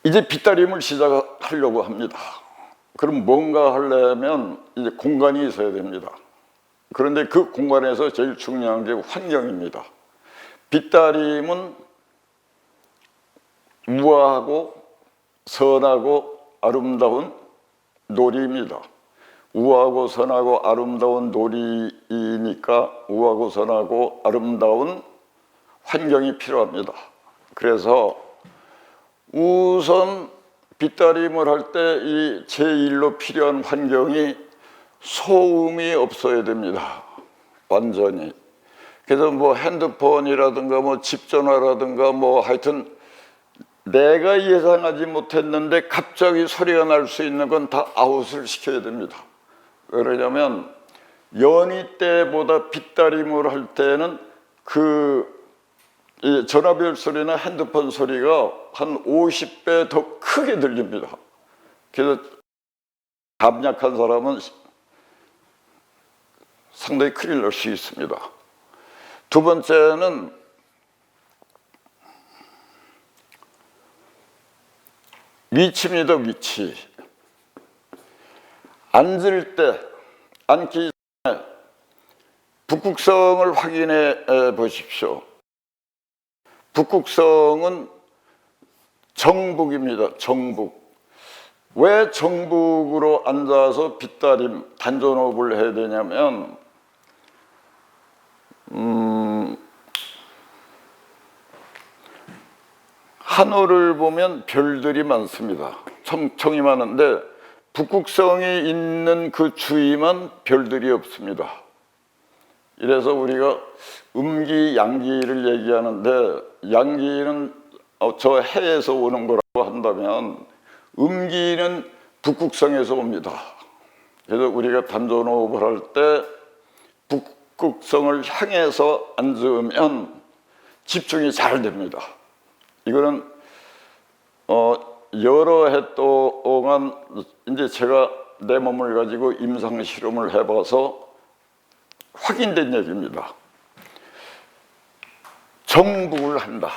이제 빗다림을 시작하려고 합니다. 그럼 뭔가 하려면 이제 공간이 있어야 됩니다. 그런데 그 공간에서 제일 중요한 게 환경입니다. 빗다림은 우아하고 선하고 아름다운 놀이입니다. 우아하고 선하고 아름다운 놀이니까 우아하고 선하고 아름다운 환경이 필요합니다. 그래서 우선 빗다림을 할 때 이 제1로 필요한 환경이 소음이 없어야 됩니다. 완전히. 그래서 뭐 핸드폰이라든가 뭐 집전화라든가 뭐 하여튼 내가 예상하지 못했는데 갑자기 소리가 날 수 있는 건 다 아웃을 시켜야 됩니다. 왜냐하면 연희 때보다 빗다림을 할 때는 전화벨 소리나 핸드폰 소리가 한 50배 더 크게 들립니다. 그래서 감 약한 사람은 상당히 큰일 날 수 있습니다. 두 번째는 위치입니다. 위치. 앉기 전에 북극성을 확인해 보십시오. 북극성은 정북입니다. 정북. 왜 정북으로 앉아서 빗다림, 단전호흡을 해야 되냐면 하늘을 보면 별들이 많습니다. 촘촘히 많은데 북극성이 있는 그 주위만 별들이 없습니다. 이래서 우리가 음기, 양기를 얘기하는데 양기는 저 해에서 오는 거라고 한다면 음기는 북극성에서 옵니다. 그래서 우리가 단전호흡을 할 때 북극성을 향해서 앉으면 집중이 잘 됩니다. 이거는 여러 해 동안 이제 제가 내 몸을 가지고 임상 실험을 해봐서 확인된 얘기입니다. 정북을 한다.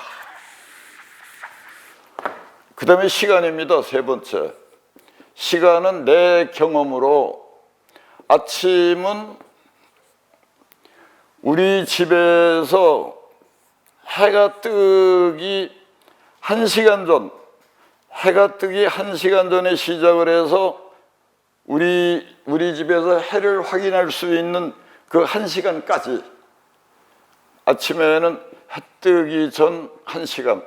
그 다음에 시간입니다. 세 번째. 시간은 내 경험으로 아침은 우리 집에서 해가 뜨기 1시간 전, 해가 뜨기 1시간 전에 시작을 해서 우리 집에서 해를 확인할 수 있는 그 1시간까지 아침에는 해 뜨기 전 1시간,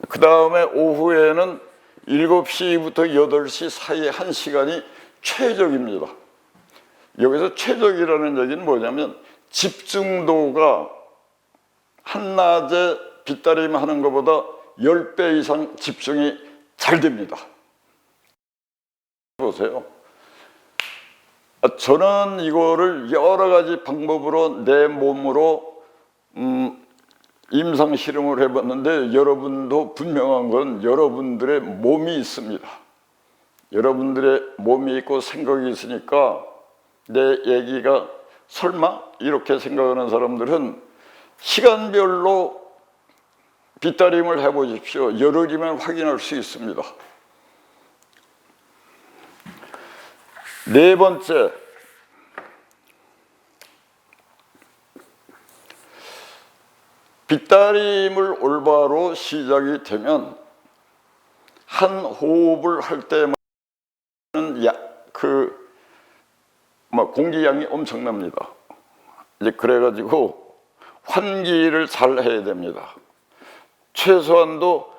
그 다음에 오후에는 7시부터 8시 사이에 1시간이 최적입니다. 여기서 최적이라는 얘기는 뭐냐면 집중도가 한낮에 빗다림 하는 것보다 10배 이상 집중이 잘 됩니다. 보세요. 저는 이거를 여러 가지 방법으로 내 몸으로 임상 실험을 해봤는데 여러분도 분명한 건 여러분들의 몸이 있습니다. 여러분들의 몸이 있고 생각이 있으니까 내 얘기가 설마 이렇게 생각하는 사람들은 시간별로 빗다림을 해보십시오. 열흘이면 확인할 수 있습니다. 네 번째, 빗다림을 올바로 시작이 되면 한 호흡을 할 때는 공기량이 엄청납니다. 이제 그래가지고 환기를 잘 해야 됩니다. 최소한도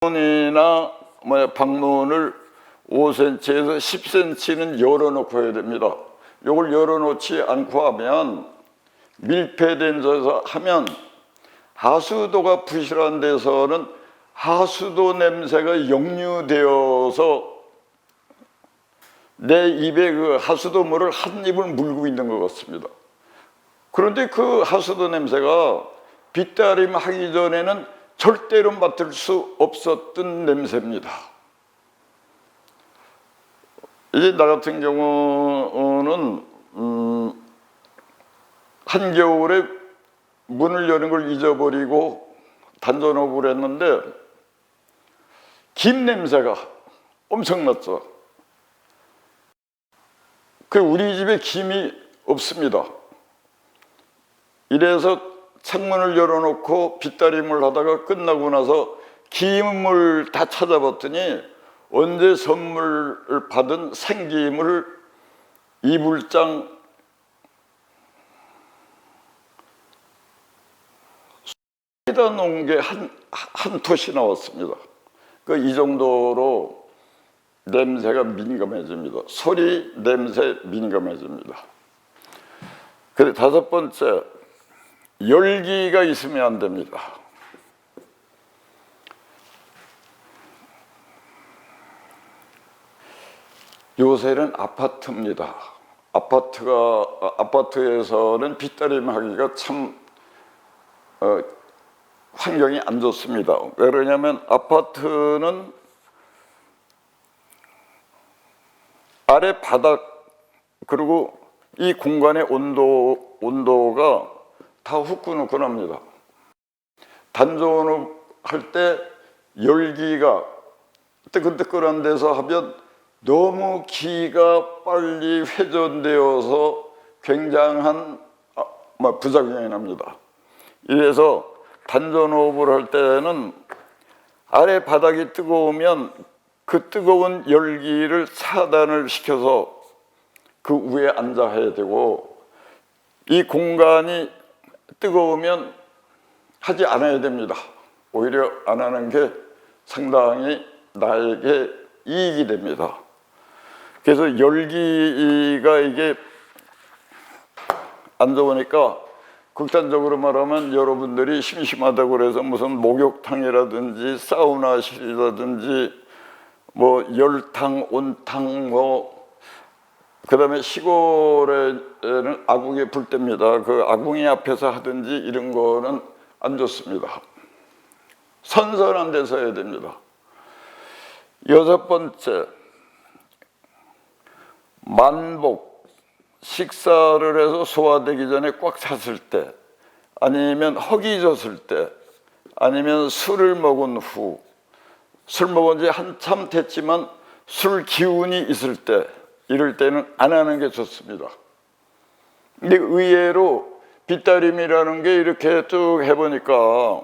창문이나 방문을 5cm에서 10cm는 열어놓고 해야 됩니다. 이걸 열어놓지 않고 하면 밀폐된 데서 하면 하수도가 부실한 데서는 하수도 냄새가 역류되어서 내 입에 그 하수도물을 한 입을 물고 있는 것 같습니다. 그런데 그 하수도 냄새가 빗다림 하기 전에는 절대로 맡을 수 없었던 냄새입니다. 이제 나 같은 경우는 한겨울에 문을 여는 걸 잊어버리고 단전호흡을 했는데 김 냄새가 엄청났죠. 그 우리 집에 김이 없습니다. 이래서 창문을 열어놓고 빗다림을 하다가 끝나고 나서 김을 다 찾아봤더니 언제 선물을 받은 생김을 이불장 에다 놓은 게 한 톳이 나왔습니다. 그 이 정도로 냄새가 민감해집니다. 소리, 냄새 민감해집니다. 그리고 다섯 번째, 열기가 있으면 안 됩니다. 요새는 아파트입니다. 아파트에서는 빗다림하기가 참 환경이 안 좋습니다. 왜 그러냐면 아파트는 아래 바닥 그리고 이 공간의 온도가 다 후끈후끈합니다. 단조호흡 할 때 열기가 뜨끈뜨끈한 데서 하면 너무 기가 빨리 회전되어서 굉장한 부작용이 납니다. 이래서 단전호흡을 할 때는 아래 바닥이 뜨거우면 그 뜨거운 열기를 차단을 시켜서 그 위에 앉아야 되고, 이 공간이 뜨거우면 하지 않아야 됩니다. 오히려 안 하는 게 상당히 나에게 이익이 됩니다. 그래서 열기가 이게 안 좋으니까 극단적으로 말하면 여러분들이 심심하다고 그래서 무슨 목욕탕이라든지 사우나실이라든지 뭐 열탕, 온탕 그다음에 시골에는 아궁이 불 때입니다. 그 아궁이 앞에서 하든지 이런 거는 안 좋습니다. 선선한 데서 해야 됩니다. 여섯 번째, 만복, 식사를 해서 소화되기 전에 꽉 찼을 때, 아니면 허기졌을 때, 아니면 술을 먹은 후, 술 먹은 지 한참 됐지만 술 기운이 있을 때, 이럴 때는 안 하는 게 좋습니다. 근데 의외로 빗다림이라는 게 이렇게 쭉 해보니까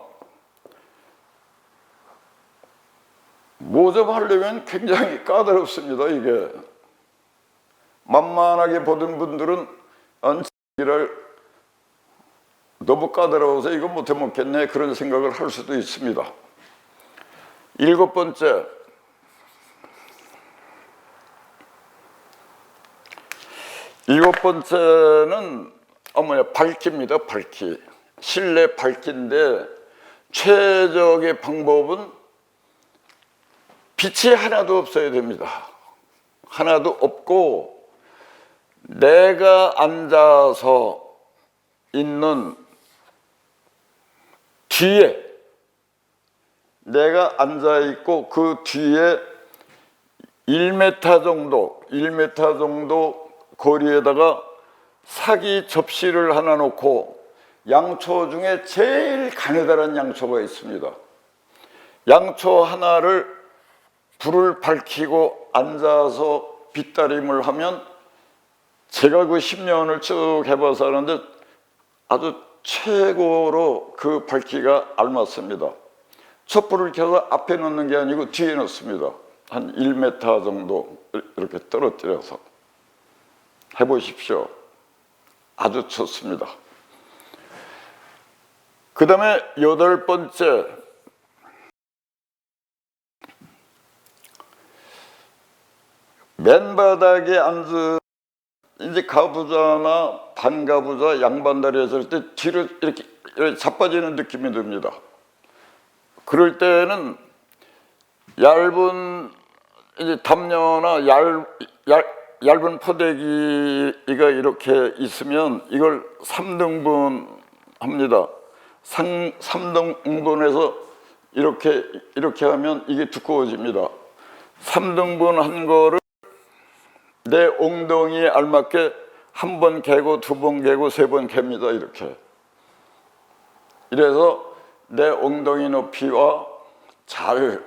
모접하려면 굉장히 까다롭습니다. 이게 만만하게 보던 분들은 이를 너무 까다로워서 이거 못해 먹겠네 그런 생각을 할 수도 있습니다. 일곱 번째, 일곱 번째는 밝기입니다. 밝기. 실내 밝기인데 최적의 방법은 빛이 하나도 없어야 됩니다. 하나도 없고 내가 앉아서 있는 뒤에, 내가 앉아있고 그 뒤에 1m 정도 거리에다가 사기 접시를 하나 놓고 양초 중에 제일 가느다란 양초가 있습니다. 양초 하나를 불을 밝히고 앉아서 빗다림을 하면 제가 그 10년을 쭉 해봐서 하는데 아주 최고로 그 밝기가 알맞습니다. 촛불을 켜서 앞에 놓는 게 아니고 뒤에 놓습니다. 한 1m 정도 이렇게 떨어뜨려서 해보십시오. 아주 좋습니다. 그 다음에 여덟 번째, 맨바닥에 앉은 이제 가부좌나 반가부좌, 양반다리 했을 때 뒤로 이렇게 자빠지는 느낌이 듭니다. 그럴 때는 얇은 이제 담요나 얇은 포대기가 이렇게 있으면 이걸 3등분 합니다. 3등분해서 이렇게 하면 이게 두꺼워집니다. 3등분 한 거를 내 엉덩이에 알맞게 한 번 개고 두 번 개고 세 번 갭니다. 이렇게. 이래서 내 엉덩이 높이와 잘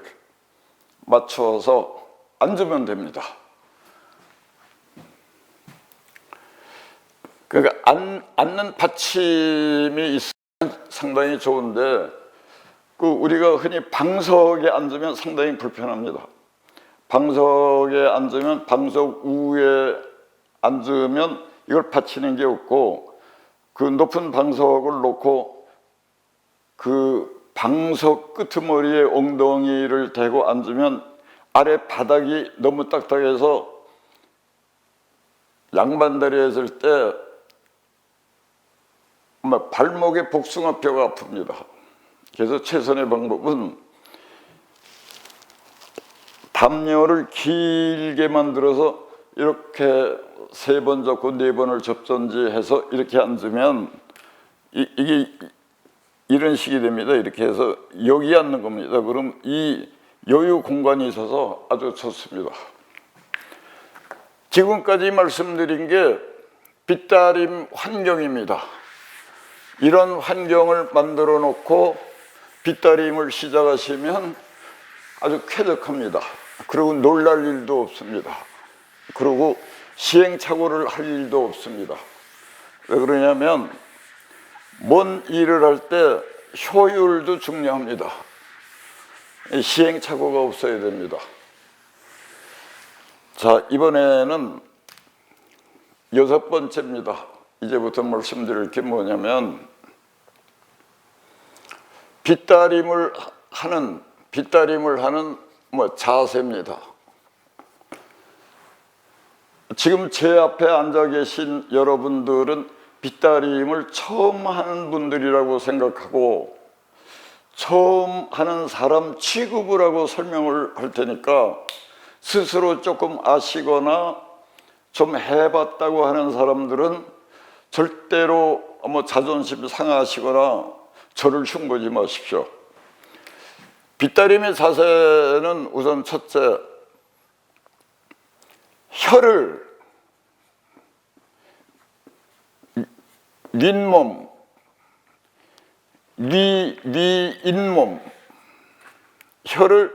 맞춰서 앉으면 됩니다. 그러니까 앉는 받침이 있으면 상당히 좋은데 우리가 흔히 방석에 앉으면 상당히 불편합니다. 방석에 앉으면 방석 위에 앉으면 이걸 받치는 게 없고 그 높은 방석을 놓고 그 방석 끄트머리에 엉덩이를 대고 앉으면 아래 바닥이 너무 딱딱해서 양반다리에 있을 때 발목에 복숭아뼈가 아픕니다. 그래서 최선의 방법은 담요를 길게 만들어서 이렇게 3번 접고 4번을 접든지 해서 이렇게 앉으면 이게 이런 식이 됩니다. 이렇게 해서 여기 앉는 겁니다. 그럼 이 여유 공간이 있어서 아주 좋습니다. 지금까지 말씀드린 게 빗다림 환경입니다. 이런 환경을 만들어 놓고 빗다림을 시작하시면 아주 쾌적합니다. 그리고 놀랄 일도 없습니다. 그리고 시행착오를 할 일도 없습니다. 왜 그러냐면 뭔 일을 할 때 효율도 중요합니다. 시행착오가 없어야 됩니다. 자, 이번에는 6번째입니다. 이제부터 말씀드릴 게 뭐냐면 빗다림을 하는 자세입니다. 지금 제 앞에 앉아 계신 여러분들은 빗다림을 처음 하는 분들이라고 생각하고 처음 하는 사람 취급을 하고 설명을 할 테니까 스스로 조금 아시거나 좀 해봤다고 하는 사람들은 절대로 자존심 상하시거나 저를 흉보지 마십시오. 빗다림의 자세는 우선 첫째, 혀를 윗몸, 윗몸, 혀를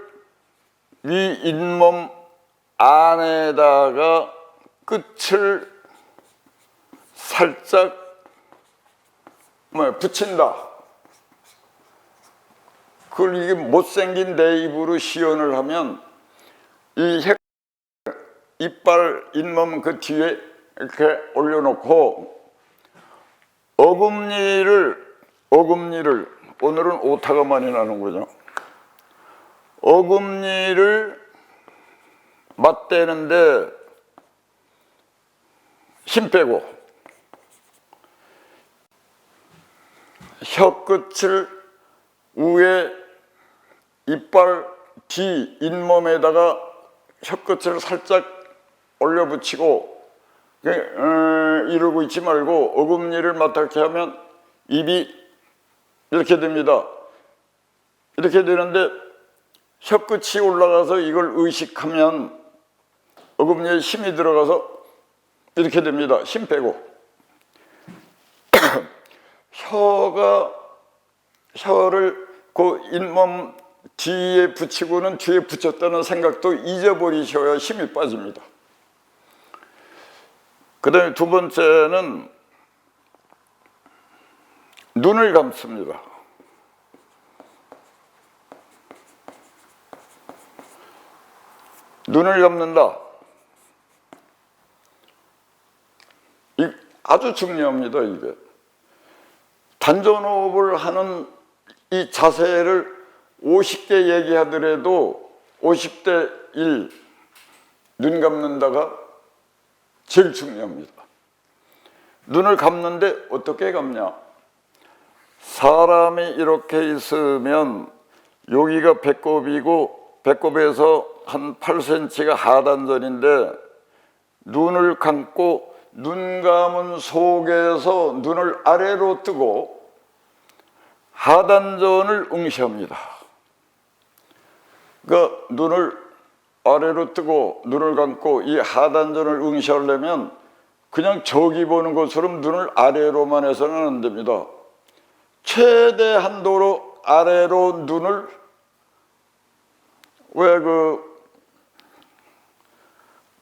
윗몸 안에다가 끝을 살짝 붙인다. 그걸 이게 못생긴 내 입으로 시연을 하면 이 이빨, 잇몸 그 뒤에 이렇게 올려놓고 어금니를 오늘은 오타가 많이 나는군요. 어금니를 맞대는데 힘 빼고 혀 끝을 위에 이빨 뒤 잇몸에다가 혀 끝을 살짝 올려 붙이고 이러고 있지 말고 어금니를 맞닿게 하면 입이 이렇게 됩니다. 이렇게 되는데 혀 끝이 올라가서 이걸 의식하면 어금니에 힘이 들어가서 이렇게 됩니다. 힘 빼고 혀를 그 잇몸 뒤에 붙이고는 뒤에 붙였다는 생각도 잊어버리셔야 힘이 빠집니다. 그 다음에 두 번째는 눈을 감습니다. 눈을 감는다. 아주 중요합니다. 이게 단전호흡을 하는 이 자세를 50개 얘기하더라도 50대 1 눈 감는다가 제일 중요합니다. 눈을 감는데 어떻게 감냐? 사람이 이렇게 있으면 여기가 배꼽이고 배꼽에서 한 8cm가 하단전인데 눈을 감고 눈 감은 속에서 눈을 아래로 뜨고 하단전을 응시합니다. 그러니까 눈을 아래로 뜨고 눈을 감고 이 하단전을 응시하려면 그냥 저기 보는 것처럼 눈을 아래로만 해서는 안 됩니다. 최대 한도로 아래로 눈을 왜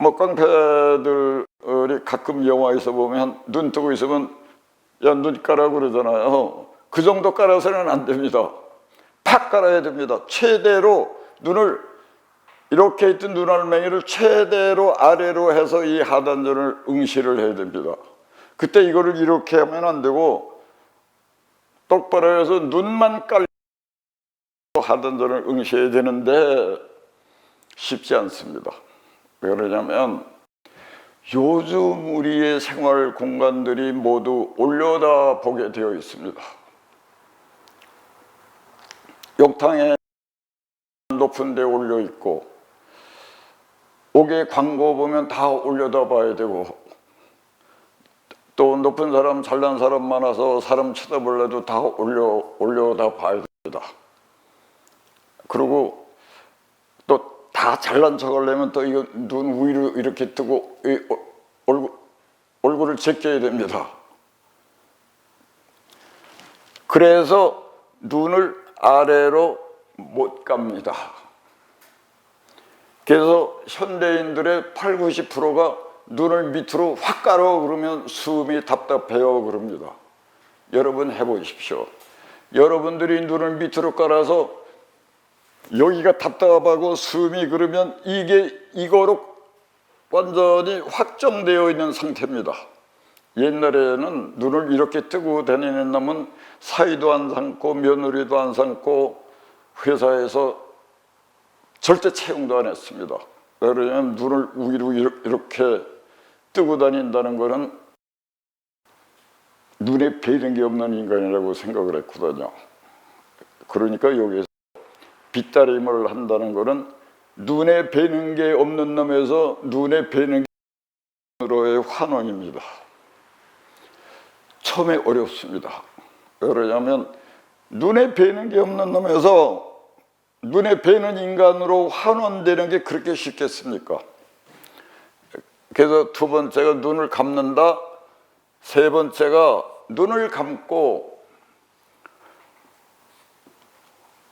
뭐 깡패들이 가끔 영화에서 보면 눈 뜨고 있으면 야, 눈 까라고 그러잖아요. 그 정도 깔아서는 안 됩니다. 팍 깔아야 됩니다. 최대로 눈을, 이렇게 있던 눈알맹이를 최대로 아래로 해서 이 하단전을 응시를 해야 됩니다. 그때 이거를 이렇게 하면 안 되고 똑바로 해서 눈만 깔고 하단전을 응시해야 되는데 쉽지 않습니다. 왜 그러냐면 요즘 우리의 생활 공간들이 모두 올려다보게 되어 있습니다. 욕탕에 높은 데 올려 있고, 옥에 광고 보면 다 올려다봐야 되고, 또 높은 사람, 잘난 사람 많아서 사람 쳐다보려도 다 올려다봐야 됩니다. 그리고 또 다 잘난 척 하려면 또 이거 눈 위로 이렇게 뜨고 얼굴을 제껴야 됩니다. 그래서 눈을 아래로 못 갑니다. 그래서 현대인들의 80, 90%가 눈을 밑으로 확 깔어 그러면 숨이 답답해요 그럽니다. 여러분 해보십시오. 여러분들이 눈을 밑으로 깔아서 여기가 답답하고 숨이 그러면 이거로 완전히 확정되어 있는 상태입니다. 옛날에는 눈을 이렇게 뜨고 다니는 놈은 사위도 안 삼고 며느리도 안 삼고 회사에서 절대 채용도 안 했습니다. 왜냐하면 눈을 위로 이렇게 뜨고 다닌다는 것은 눈에 뵈는 게 없는 인간이라고 생각을 했거든요. 그러니까 여기에서 빗다림을 한다는 것은 눈에 뵈는 게 없는 놈에서 눈에 뵈는 게로의 환원입니다. 처음에 어렵습니다. 왜 그러냐면 눈에 뵈는 게 없는 놈에서 눈에 뵈는 인간으로 환원되는 게 그렇게 쉽겠습니까? 그래서 두 번째가 눈을 감는다. 세 번째가 눈을 감고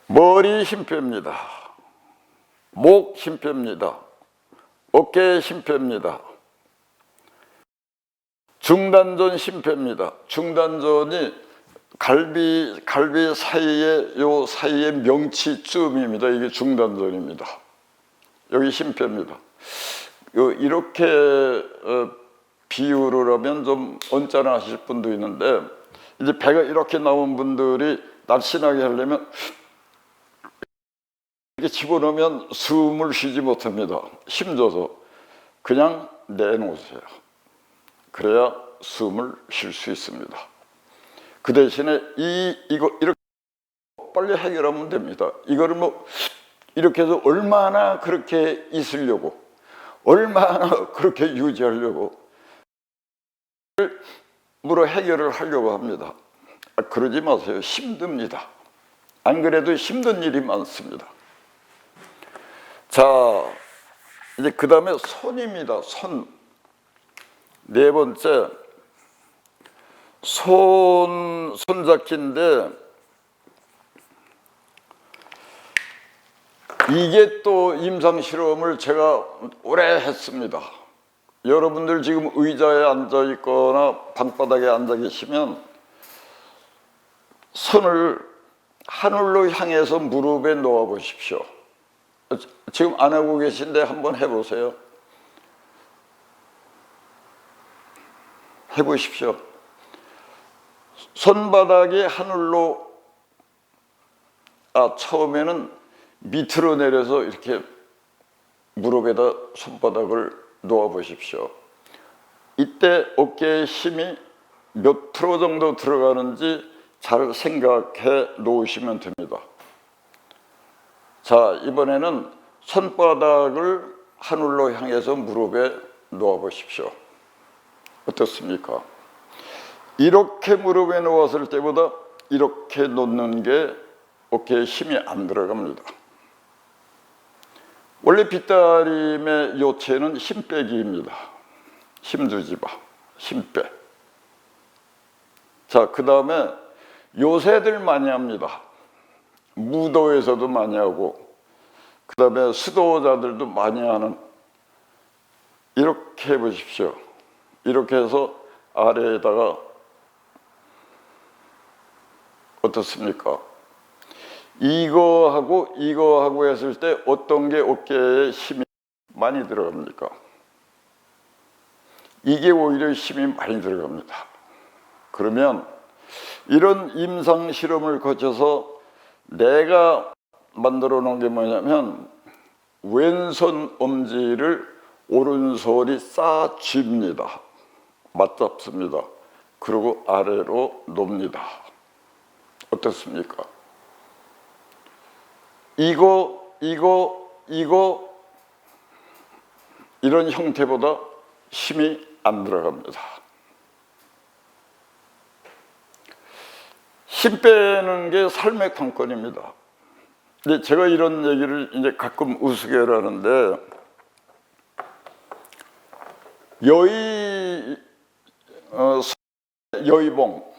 머리 힘 뺍니다. 목 힘 뺍니다. 어깨에 힘 뺍니다. 중단전 힘 뺍니다. 중단전이 갈비 사이에 요 사이에 명치쯤입니다. 이게 중단전입니다. 여기 힘 뺍니다. 이렇게 비유를 하면 좀 언짢아하실 분도 있는데, 이제 배가 이렇게 나온 분들이 날씬하게 하려면 이렇게 집어넣으면 숨을 쉬지 못합니다. 힘줘서 그냥 내놓으세요. 그래야 숨을 쉴 수 있습니다. 그 대신에 이거 이렇게 빨리 해결하면 됩니다. 이거를 뭐 이렇게 해서 얼마나 그렇게 있으려고, 얼마나 그렇게 유지하려고 물어 해결을 하려고 합니다. 그러지 마세요. 힘듭니다. 안 그래도 힘든 일이 많습니다. 자, 이제 그 다음에 손입니다. 손. 네 번째, 손잡기인데, 이게 또 임상실험을 제가 오래 했습니다. 여러분들 지금 의자에 앉아 있거나 방바닥에 앉아 계시면 손을 하늘로 향해서 무릎에 놓아 보십시오. 지금 안 하고 계신데 한번 해보세요. 해보십시오. 손바닥이 하늘로, 처음에는 밑으로 내려서 이렇게 무릎에다 손바닥을 놓아 보십시오. 이때 어깨에 힘이 몇 프로 정도 들어가는지 잘 생각해 놓으시면 됩니다. 자, 이번에는 손바닥을 하늘로 향해서 무릎에 놓아 보십시오. 어떻습니까? 이렇게 무릎에 놓았을 때보다 이렇게 놓는 게 어깨에 힘이 안 들어갑니다. 원래 빗다림의 요체는 힘 빼기입니다. 힘 주지 마. 힘 빼. 자, 그 다음에 요새들 많이 합니다. 무도에서도 많이 하고, 그 다음에 수도자들도 많이 하는, 이렇게 해보십시오. 이렇게 해서 아래에다가 어떻습니까? 이거하고 했을 때 어떤 게 어깨에 힘이 많이 들어갑니까? 이게 오히려 힘이 많이 들어갑니다. 그러면 이런 임상 실험을 거쳐서 내가 만들어 놓은 게 뭐냐면, 왼손 엄지를 오른손이 싹 쥡니다. 맞잡습니다. 그리고 아래로 놓습니다. 어떻습니까? 이거 이런 형태보다 힘이 안 들어갑니다. 힘 빼는 게 삶의 관건입니다. 근데 제가 이런 얘기를 이제 가끔 우스개를 하는데, 여의봉,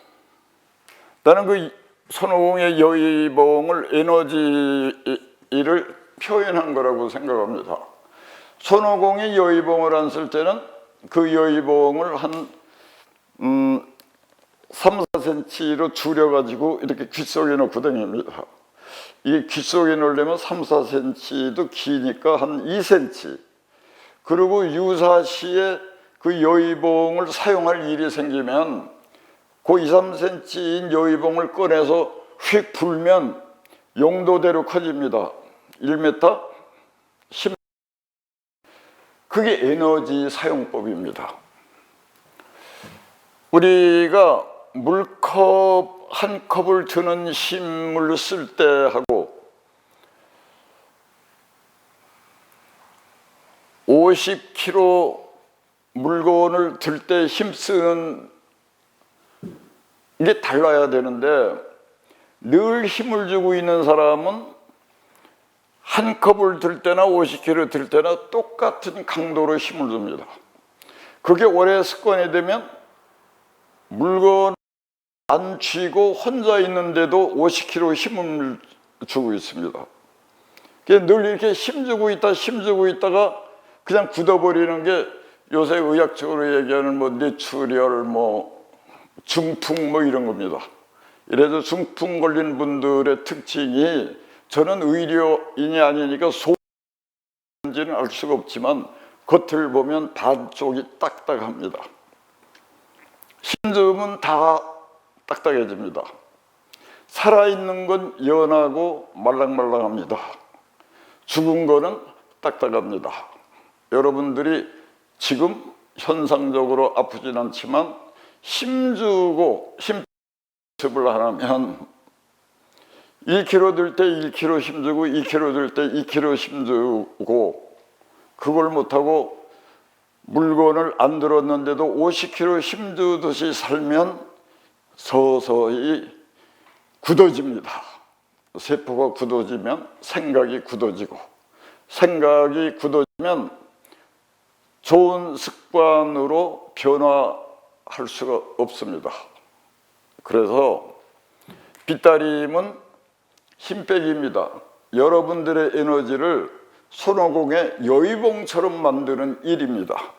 나는 그 손오공의 여의봉을 에너지를 표현한 거라고 생각합니다. 손오공이 여의봉을 안 쓸 때는 그 여의봉을 한 3, 4cm로 줄여가지고 이렇게 귀 속에 넣고 다닙니다. 이게 귀 속에 넣으려면 3, 4cm도 기니까 한 2cm. 그리고 유사시에 그 여의봉을 사용할 일이 생기면 그 2, 3cm인 여의봉을 꺼내서 휙 불면 용도대로 커집니다. 1m, 10. 그게 에너지 사용법입니다. 우리가 물컵 한 컵을 드는 힘을 쓸 때 하고 50kg 물건을 들 때 힘쓰는 게 달라야 되는데, 늘 힘을 주고 있는 사람은 한 컵을 들 때나 50kg 들 때나 똑같은 강도로 힘을 줍니다. 그게 오래 습관이 되면 물건 안 쥐고 혼자 있는데도 50kg 힘을 주고 있습니다. 늘 이렇게 힘주고 있다가 그냥 굳어버리는 게 요새 의학적으로 얘기하는 뭐 뇌출혈, 뭐 중풍 뭐 이런 겁니다. 이래서 중풍 걸린 분들의 특징이, 저는 의료인이 아니니까 소인지는 알 수가 없지만 겉을 보면 반쪽이 딱딱합니다. 힘주면 다 딱딱해집니다. 살아있는 건 연하고 말랑말랑합니다. 죽은 거는 딱딱합니다. 여러분들이 지금 현상적으로 아프진 않지만 힘주고 힘습을 하면 1kg 들 때 1kg 힘주고 2kg 들 때 2kg 힘주고, 그걸 못하고 물건을 안 들었는데도 50kg 힘주듯이 살면 서서히 굳어집니다. 세포가 굳어지면 생각이 굳어지고, 생각이 굳어지면 좋은 습관으로 변화할 수가 없습니다. 그래서 빗다림은 힘빼기입니다. 여러분들의 에너지를 손오공의 여의봉처럼 만드는 일입니다.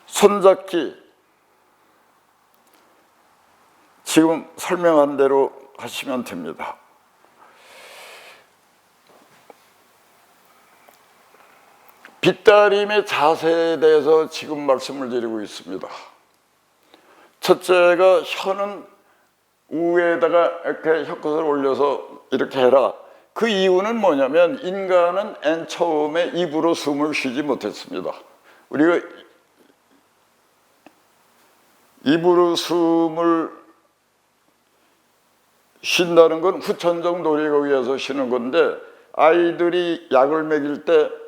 손잡기, 지금 설명한 대로 하시면 됩니다. 빗다림의 자세에 대해서 지금 말씀을 드리고 있습니다. 첫째가 혀는 우에다가 이렇게 혀끝을 올려서 이렇게 해라. 그 이유는 뭐냐면, 인간은 맨 처음에 입으로 숨을 쉬지 못했습니다. 우리가 입으로 숨을 쉰다는 건 후천적 노력에 의해서 쉬는 건데, 아이들이 약을 먹일 때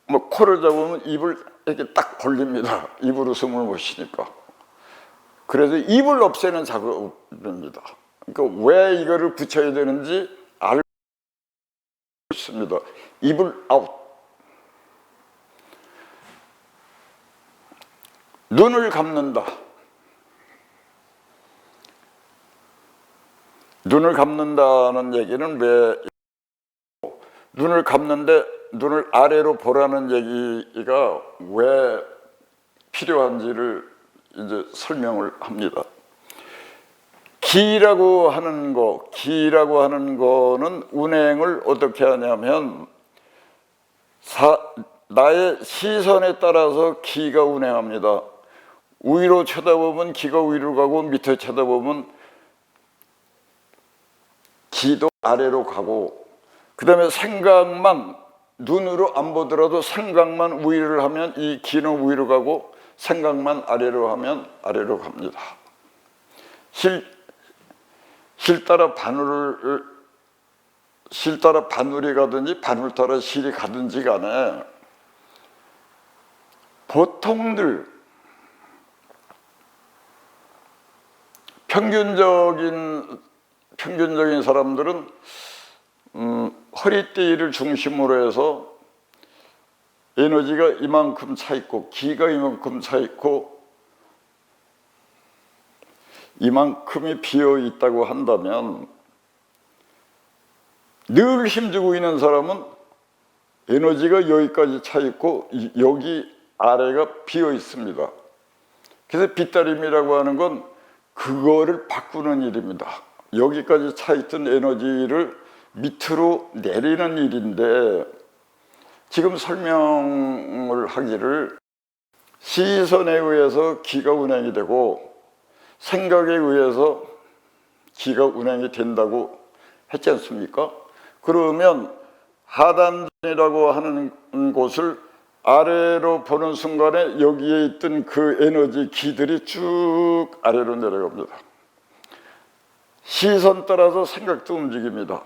뭐 코를 잡으면 입을 이렇게 딱 벌립니다. 입으로 숨을 못 쉬니까. 그래서 입을 없애는 작업입니다. 그러니까 왜 이거를 붙여야 되는지 알고 있습니다. 입을 아웃. 눈을 감는다. 눈을 감는다는 얘기는 왜 눈을 감는데 눈을 아래로 보라는 얘기가 왜 필요한지를 이제 설명을 합니다. 기라고 하는 거는 운행을 어떻게 하냐면 나의 시선에 따라서 기가 운행합니다. 위로 쳐다보면 기가 위로 가고 밑에 쳐다보면 기도 아래로 가고, 그 다음에 생각만 눈으로 안 보더라도 생각만 위로 하면 이 기는 위로 가고 생각만 아래로 하면 아래로 갑니다. 실 따라 바늘이 가든지 바늘 따라 실이 가든지 간에 보통들 평균적인 사람들은 허리띠를 중심으로 해서 에너지가 이만큼 차 있고 기가 이만큼 차 있고 이만큼이 비어 있다고 한다면, 늘 힘주고 있는 사람은 에너지가 여기까지 차 있고 여기 아래가 비어 있습니다. 그래서 빗다림이라고 하는 건 그거를 바꾸는 일입니다. 여기까지 차 있던 에너지를 밑으로 내리는 일인데, 지금 설명을 하기를 시선에 의해서 기가 운행이 되고 생각에 의해서 기가 운행이 된다고 했지 않습니까? 그러면 하단전이라고 하는 곳을 아래로 보는 순간에 여기에 있던 그 에너지 기들이 쭉 아래로 내려갑니다. 시선 따라서 생각도 움직입니다.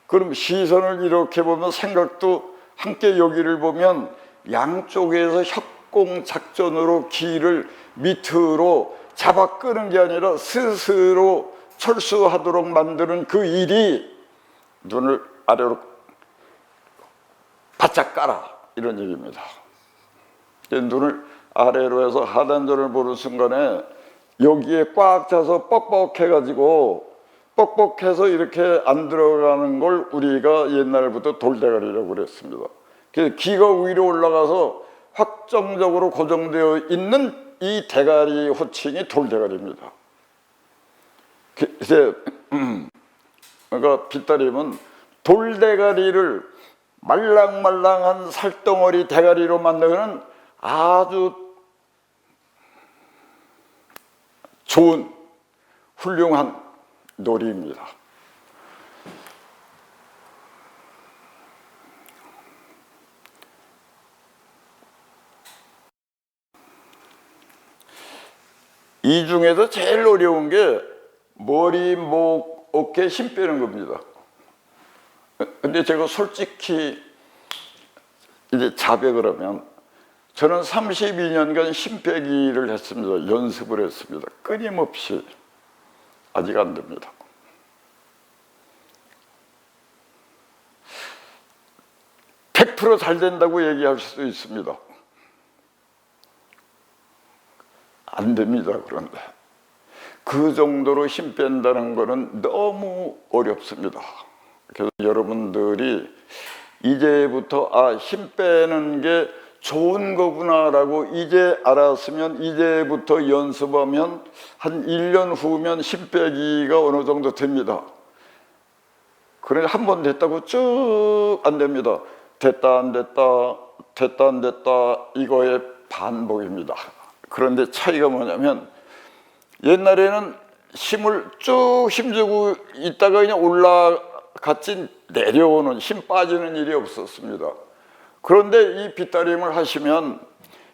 그럼 시선을 이렇게 보면 생각도 함께 여기를 보면 양쪽에서 협공작전으로 기를 밑으로 잡아 끄는 게 아니라 스스로 철수하도록 만드는 그 일이 눈을 아래로 바짝 깔아, 이런 얘기입니다. 눈을 아래로 해서 하단전을 보는 순간에 여기에 꽉 차서 뻑뻑해서 이렇게 안 들어가는 걸 우리가 옛날부터 돌대가리라고 그랬습니다. 그래서 기가 위로 올라가서 확정적으로 고정되어 있는 이 대가리 호칭이 돌대가리입니다. 그러니까 빗다림은 돌대가리를 말랑말랑한 살덩어리 대가리로 만드는 아주 좋은 훌륭한 놀이입니다. 이 중에서 제일 어려운 게 머리, 목, 어깨 힘 빼는 겁니다. 근데 제가 솔직히 이제 자백을 하면 저는 32년간 힘 빼기를 했습니다. 연습을 했습니다. 끊임없이. 아직 안 됩니다. %100% 잘 된다고 얘기할 수도 있습니다. 안 됩니다. 그런데 그 정도로 힘 뺀다는 것은 너무 어렵습니다. 그래서 여러분들이 이제부터 힘 빼는 게 좋은 거구나라고 이제 알았으면 이제부터 연습하면 한 1년 후면 힘 빼기가 어느 정도 됩니다. 그래 한 번 됐다고 쭉 안 됩니다. 됐다 안 됐다 됐다 안 됐다 이거의 반복입니다. 그런데 차이가 뭐냐면 옛날에는 힘을 쭉 힘주고 있다가 그냥 올라갔지 내려오는 힘 빠지는 일이 없었습니다. 그런데 이 빗다림을 하시면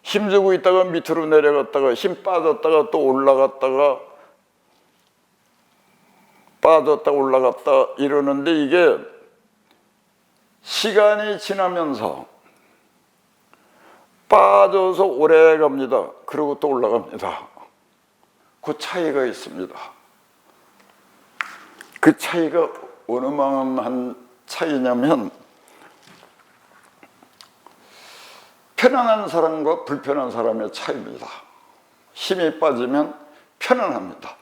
힘주고 있다가 밑으로 내려갔다가 힘 빠졌다가 또 올라갔다가 빠졌다 올라갔다 이러는데 이게 시간이 지나면서 빠져서 오래 갑니다. 그리고 또 올라갑니다. 그 차이가 있습니다. 그 차이가 어느만한 차이냐면 편안한 사람과 불편한 사람의 차이입니다. 힘이 빠지면 편안합니다.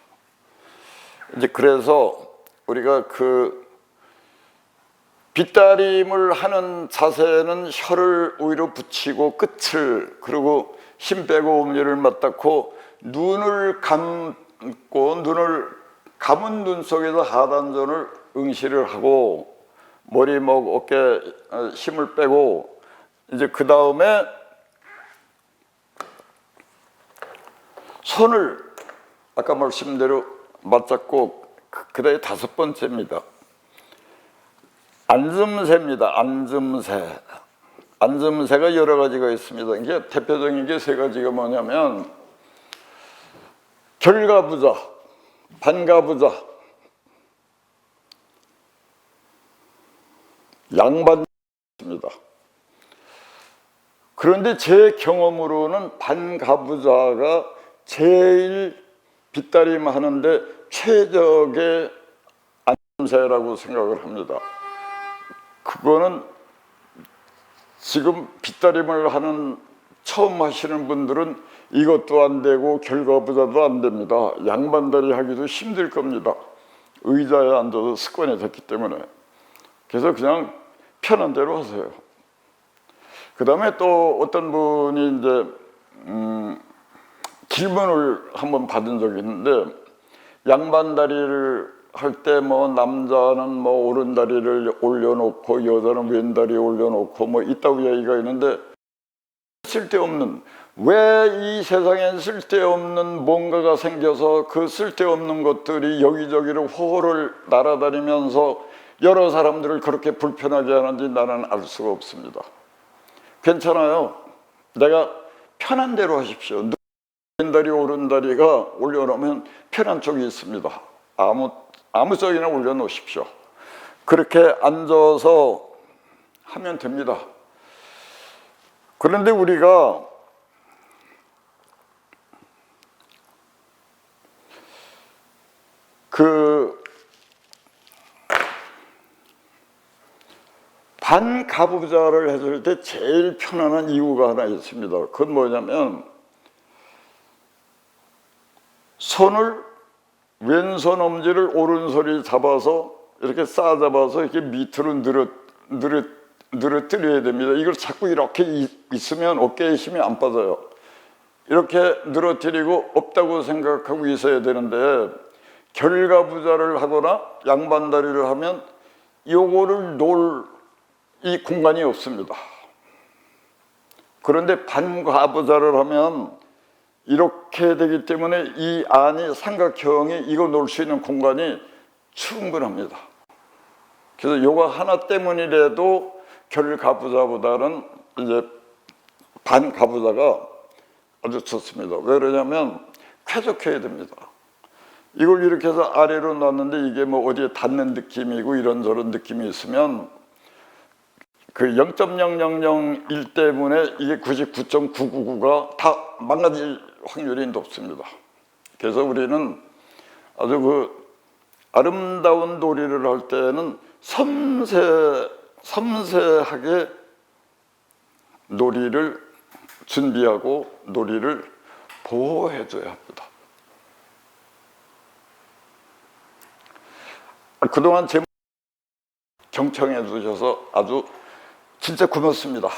이제 그래서 우리가 그 빗다림을 하는 자세는 혀를 오히려 붙이고 끝을, 그리고 힘 빼고 음료를 맞닿고 눈을 감고, 눈을 감은 눈 속에서 하단전을 응시를 하고, 머리, 목, 어깨 힘을 빼고, 이제 그 다음에 손을 아까 말씀대로 맞잡고, 그 다음에 다섯 번째입니다. 앉음새입니다. 앉음새. 앉음새가 여러 가지가 있습니다. 이게 대표적인 게 세 가지가 뭐냐면 결가부자, 반가부자, 양반입니다. 그런데 제 경험으로는 반가부자가 제일 빗다림 하는데 최적의 앉음새라고 생각을 합니다. 그거는 지금 빗다림을 하는 처음 하시는 분들은 이것도 안 되고 결가부자도 안 됩니다. 양반다리 하기도 힘들 겁니다. 의자에 앉아서 습관이 됐기 때문에. 그래서 그냥 편한 대로 하세요. 그 다음에 또 어떤 분이 이제 질문을 한번 받은 적이 있는데, 양반다리를 할 때 뭐 남자는 뭐 오른다리를 올려놓고 여자는 왼다리 올려놓고 뭐 있다고 얘기가 있는데, 쓸데없는, 왜 이 세상엔 쓸데없는 뭔가가 생겨서 그 쓸데없는 것들이 여기저기를 호호를 날아다니면서 여러 사람들을 그렇게 불편하게 하는지 나는 알 수가 없습니다. 괜찮아요. 내가 편한 대로 하십시오. 왼다리 오른다리가 올려놓으면 편한 쪽이 있습니다. 아무 쪽이나 올려놓으십시오. 그렇게 앉아서 하면 됩니다. 그런데 우리가 반가부좌를 했을 때 제일 편안한 이유가 하나 있습니다. 그건 뭐냐면, 손을 왼손 엄지를 오른손이 잡아서 이렇게 싸잡아서 이렇게 밑으로 늘어뜨려야 됩니다. 이걸 자꾸 이렇게 있으면 어깨에 힘이 안 빠져요. 이렇게 늘어뜨리고 없다고 생각하고 있어야 되는데, 결가부좌를 하거나 양반다리를 하면 요거를 놓을 이 공간이 없습니다. 그런데 반가부좌를 하면 이렇게 되기 때문에 이 안이 삼각형이 이거 놓을 수 있는 공간이 충분합니다. 그래서 요거 하나 때문이라도 결가부좌보다는 이제 반가부좌가 아주 좋습니다. 왜 그러냐면 쾌적해야 됩니다. 이걸 이렇게 해서 아래로 놨는데 이게 뭐 어디에 닿는 느낌이고 이런저런 느낌이 있으면 그 0.0001 때문에 이게 99.999가 다 망가질 확률이 높습니다. 그래서 우리는 아주 그 아름다운 놀이를 할 때는 섬세하게 놀이를 준비하고 놀이를 보호해줘야 합니다. 그동안 제 경청해 주셔서 아주 진짜 고맙습니다.